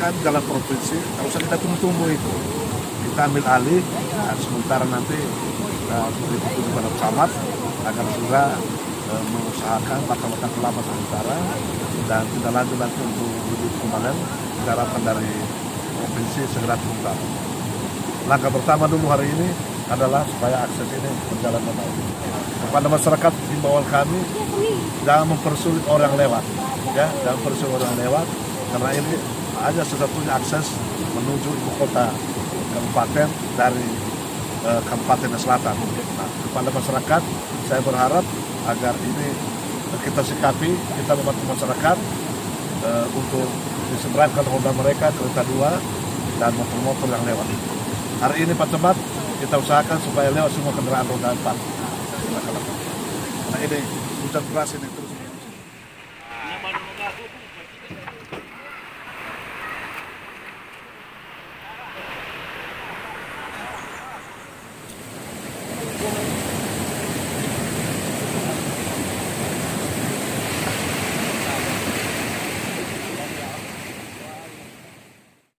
usahakan jalan provinsi, kalau usah kita tunggu-tunggu itu. Kita ambil alih, sementara nanti berikut kepada camat agar segera mengusahakan bakal-bakal kelapa sementara dan tidak lanjut nanti untuk uji kemarin diharapkan dari provinsi segera tuntas. Langkah pertama dulu hari ini adalah supaya akses ini berjalan dengan baik. Kepada masyarakat himbauan kami jangan mempersulit orang lewat, ya, jangan mempersulit orang lewat karena ini hanya satu-satunya akses menuju ibu kota kabupaten dari Kabupaten Selatan. Nah, kepada masyarakat saya berharap agar ini kita sikapi, kita membantu masyarakat untuk diseberangkan roda mereka kereta dua dan motor-motor yang lewat. Hari ini Pak Camat kita usahakan supaya lewat semua kendaraan roda 4. Nah ini hujan deras ini terus.